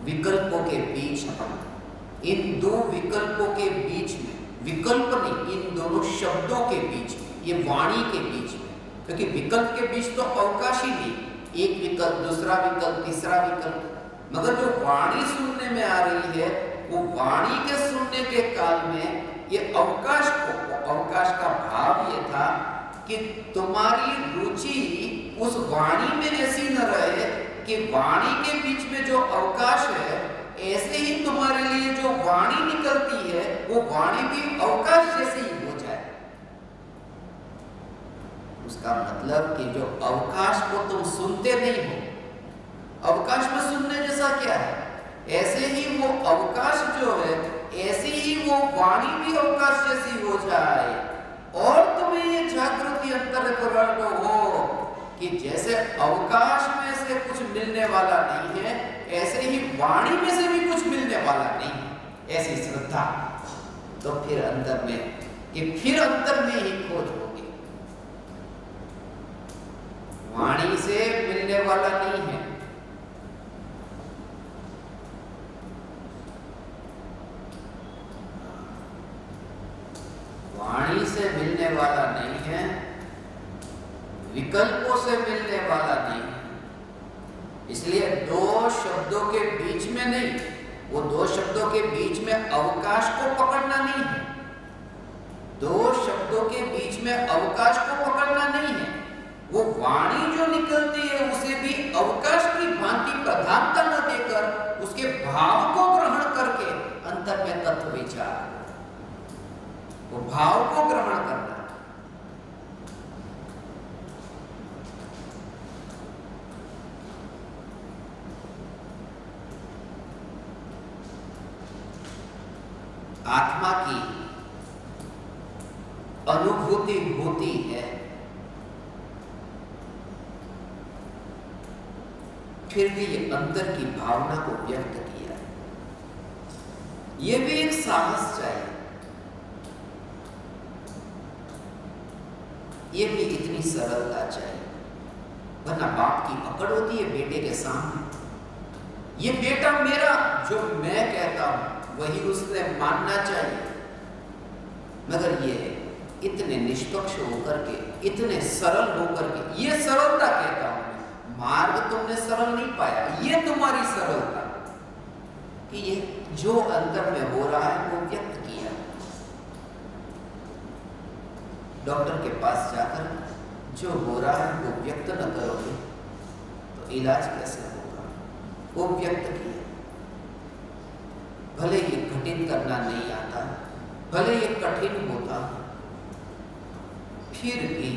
विकल्पों के बीच में, इन दो विकल्पों के बीच में, विकल्प नहीं, इन दोनों शब्दों के बीच में, ये वाणी के बीच में, क्योंकि विकल्प के बीच तो अवकाश ही नहीं, एक विकल्प, दूसरा विकल्प, तीसरा विकल्प, मगर जो वाणी सुनने में आ रही है वो वाणी के सुनने के काल में ये अवकाश का भाव ये था कि तुम्हारी रुचि उस वाणी में ऐसी न रहे कि वाणी के बीच में जो अवकाश है, ऐसे ही तुम्हारे लिए जो वाणी निकलती है वो वाणी भी अवकाश जैसी ही हो जाए। उसका मतलब कि जो अवकाश को तुम सुनते नहीं हो, अवकाश में सुनने जैसा क्या है, ऐसे ही वो अवकाश जो है, ऐसी ही वो वाणी भी अवकाश जैसी हो जाए। और तुम्हें ये जागृति अंतर्करण हो कि जैसे अवकाश में से कुछ मिलने वाला नहीं है, ऐसे ही वाणी में से भी कुछ मिलने वाला नहीं है, ऐसी श्रद्धा। तो फिर अंतर में ही खोज होगी। वाणी से मिलने वाला नहीं है, वाणी से मिलने वाला नहीं है, विकल्पों से मिलने वाला नहीं है। इसलिए दो शब्दों के बीच में नहीं, वो दो शब्दों के बीच में अवकाश को पकड़ना नहीं है, दो शब्दों के बीच में अवकाश को पकड़ना नहीं है। वो वाणी जो निकलती है उसे भी अवकाश की भांति प्रधानता न देकर उसके भाव को ग्रहण करके अंतर में तत्व विचार, वो भाव को ग्रहण करना। आत्मा की अनुभूति होती है, फिर भी ये अंतर की भावना को व्यक्त किया। ये भी एक साहस चाहिए, ये भी इतनी सरलता चाहिए, वरना बाप की पकड़ होती है बेटे के सामने। ये बेटा मेरा, जो मैं कहता हूं वही उसने मानना चाहिए। मगर ये इतने निष्पक्ष होकर के, इतने सरल होकर के, ये सरलता कहता हूं मैं। मार्ग तुमने सरल नहीं पाया, ये तुम्हारी सरलता कि ये जो अंतर में हो रहा है वो व्यक्त किया। डॉक्टर के पास जाकर जो हो रहा है वो व्यक्त न करोगे तो इलाज कैसे होगा? वो व्यक्त किया। भले ये कठिन करना नहीं आता, भले ये कठिन होता, फिर भी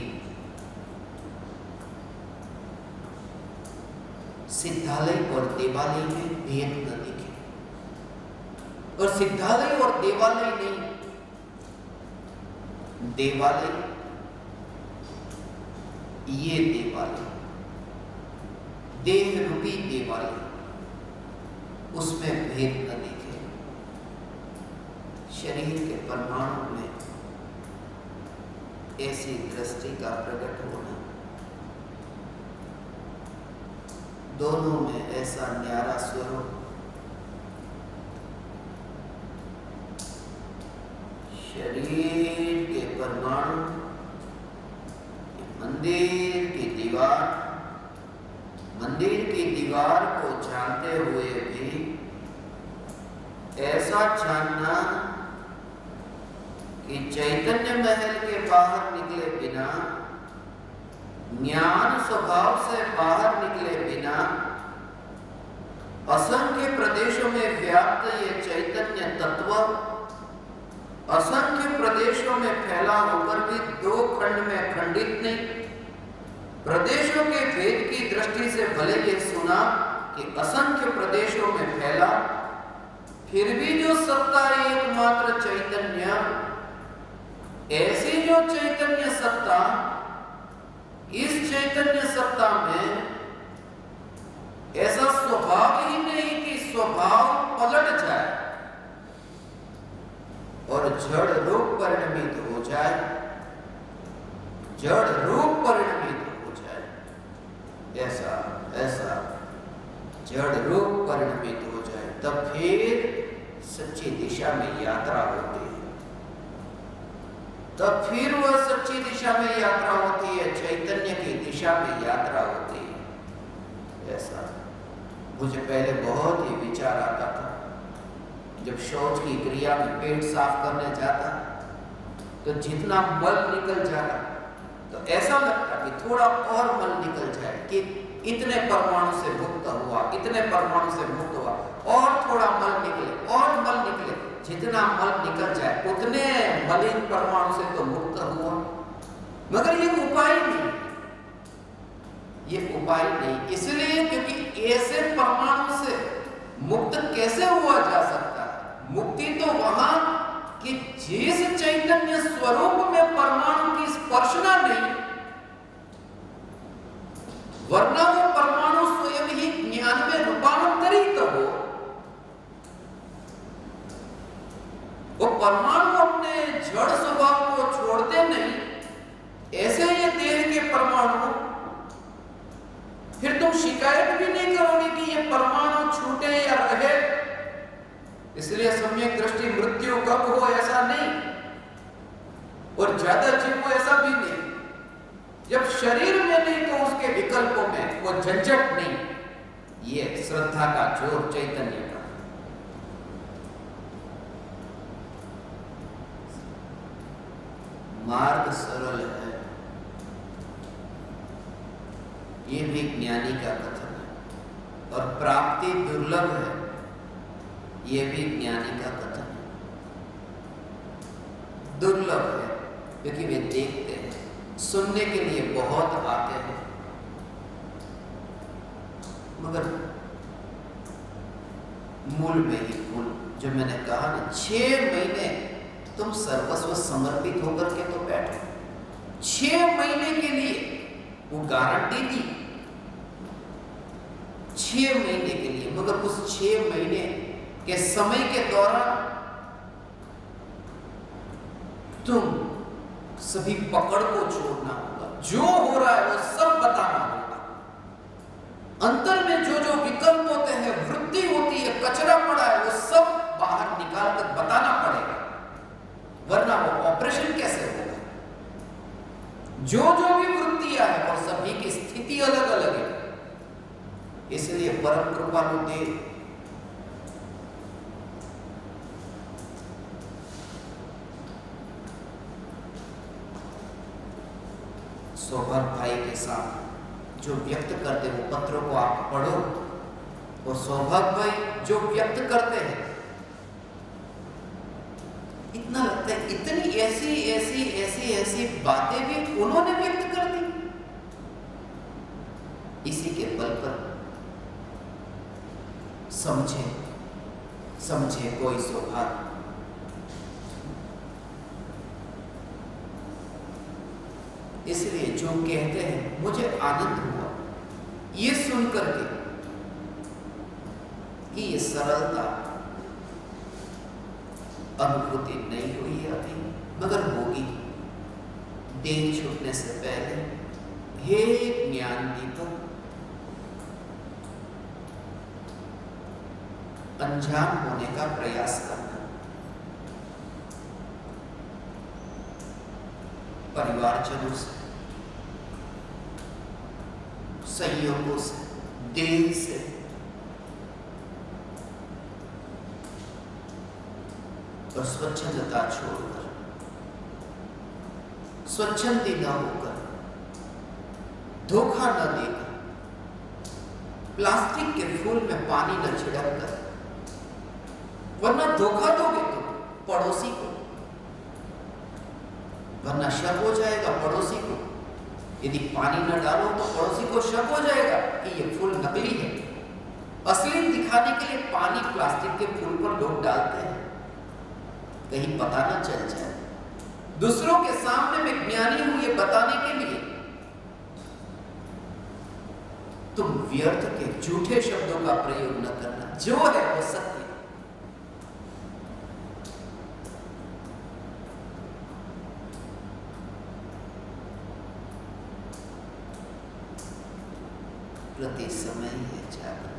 सिद्धालय और देवालय में भेद न दिखे। और सिद्धालय और देवालय नहीं, देवालय, ये देवालय, देह रूपी देवालय, उसमें भेद न दिखे। शरीर के परमाणु में ऐसी दृष्टि का प्रकट होना, दोनों में ऐसा न्यारा स्वरूप, शरीर के परमाणु, मंदिर की दीवार, मंदिर की दीवार को जानते हुए भी ऐसा जानना कि चैतन्य महल के बाहर निकले बिना, ज्ञान स्वभाव से बाहर निकले बिना, असंख्य प्रदेशों में व्याप्त ये चैतन्य तत्व असंख्य प्रदेशों में फैला होकर भी दो खंड में खंडित नहीं। प्रदेशों के भेद की दृष्टि से भले ये सुना कि असंख्य प्रदेशों में फैला, फिर भी जो सत्ता एकमात्र चैतन्य, ऐसी जो चैतन्य सत्ता, इस चैतन्य सत्ता में ऐसा स्वभाव ही नहीं कि स्वभाव पलट जाए और जड़ रूप परिणमित हो जाए, जड़ रूप परिणमित हो जाए, ऐसा जड़ रूप परिणमित हो जाए, तब फिर सच्ची दिशा में यात्रा होती है। तब फिर वह सच्ची दिशा में यात्रा होती है, चैतन्य की दिशा में यात्रा होती है। ऐसा मुझे पहले बहुत ही विचार आता था, जब शौच की क्रिया में पेट साफ करने जाता तो जितना मल निकल जाता तो ऐसा लगता कि थोड़ा और मल निकल जाए, कि इतने परमाणु से मुक्त हुआ, इतने परमाणु से मुक्त हुआ, और थोड़ा मल निकले, और मल निकले, जितना मल निकल जाए उतने मलिन परमाणु से तो मुक्त हुआ। मगर ये उपाय नहीं, ये उपाय नहीं, इसलिए क्योंकि ऐसे परमाणु से मुक्त कैसे हुआ जा सकता है? मुक्ति तो वहां कि जिस चैतन्य स्वरूप में परमाणु की स्पर्शना नहीं, वरना वो परमाणु स्वयं ही ज्ञान में रूपांतरित हो। वो परमाणु अपने जड़ स्वभाव को छोड़ते नहीं, ऐसे ये देह के परमाणु, फिर तुम शिकायत भी नहीं करोगे कि ये परमाणु छूटे या रहे। इसलिए सम्यक दृष्टि मृत्यु कब हो ऐसा नहीं, और ज्यादा जीव हो ऐसा भी नहीं। जब शरीर में नहीं तो उसके विकल्पों में वो झंझट नहीं। ये श्रद्धा का जोर, चैतन्य का। मार्ग सरल है, ये भी ज्ञानी का कथन है, और प्राप्ति दुर्लभ है, ये भी ज्ञानी का कथन है। दुर्लभ है क्योंकि वे देखते हैं, सुनने के लिए बहुत आते हैं, मगर मूल में ही मूल, जो मैंने कहा ना, 6 महीने तुम सर्वस्व समर्पित होकर के तो बैठो, 6 महीने के लिए वो गारंटी दी, 6 महीने के लिए, मगर उस 6 महीने के समय के दौरान तुम सभी पकड़ को छोड़ना होगा, जो हो रहा है वो सब बताना होगा। अंतर में जो जो विकल्प होते हैं, वृत्ति होती है, कचरा पड़ा है, वो सब बाहर निकाल कर बताना पड़ेगा, वरना वो ऑपरेशन कैसे होगा? जो जो भी वृत्तियां है और सभी की स्थिति अलग अलग है, इसलिए परम कृपालु देव सौभाग्य भाई के साथ जो व्यक्त करते, वो पत्रों को आप पढ़ो, और सौभाग्य भाई जो व्यक्त करते हैं, इतना लगता है इतनी ऐसी ऐसी ऐसी ऐसी बातें भी उन्होंने व्यक्त कर दी। इसी के बल पर समझे कोई सौभाग्य। इसलिए जो कहते हैं, मुझे आनंद हुआ ये सुनकर के कि ये सरलता अनुभूति नहीं हुई है अभी, मगर होगी देह छूटने से पहले। हे ज्ञान दीपक, अनजान होने का प्रयास करना, परिवारजनों से, संयोगों से, देह से, और स्वच्छंदता छोड़कर, स्वच्छंदी न होकर, धोखा न देकर, प्लास्टिक के फूल में पानी न छिड़क कर, वरना धोखा दोगे तो पड़ोसी को, वरना शक हो जाएगा पड़ोसी को। यदि पानी न डालो तो पड़ोसी को शक हो जाएगा कि ये फूल नकली है। असली दिखाने के लिए पानी प्लास्टिक के फूल पर लोग डालते हैं, कहीं पता न चल जाए। दूसरों के सामने मैं ज्ञानी हूं ये बताने के लिए तुम व्यर्थ के झूठे शब्दों का प्रयोग न करना। जो है वो सत्य। प्रति समय है जागृति।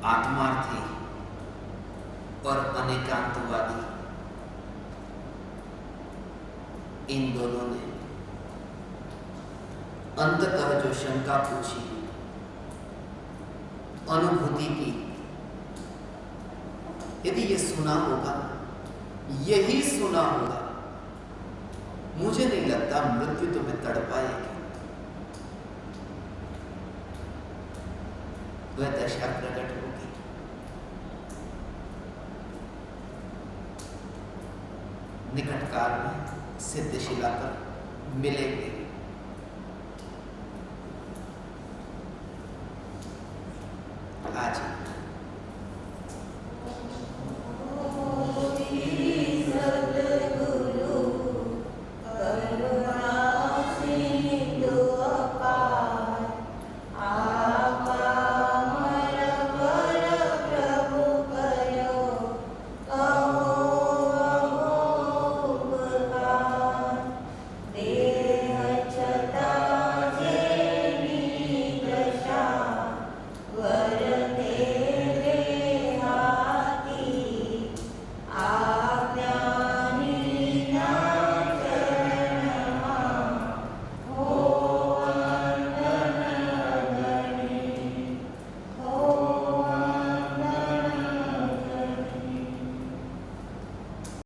आत्मार्थी और अनेकांतवादी, इन दोनों ने अंततः जो शंका पूछी, अनुभूति की, यदि ये सुना होगा, यही सुना होगा, मुझे नहीं लगता मृत्यु तुम्हें तड़पाएगी। वह दशा प्रकट होगी। निकट काल में सिद्धशिला पर मिलेंगे।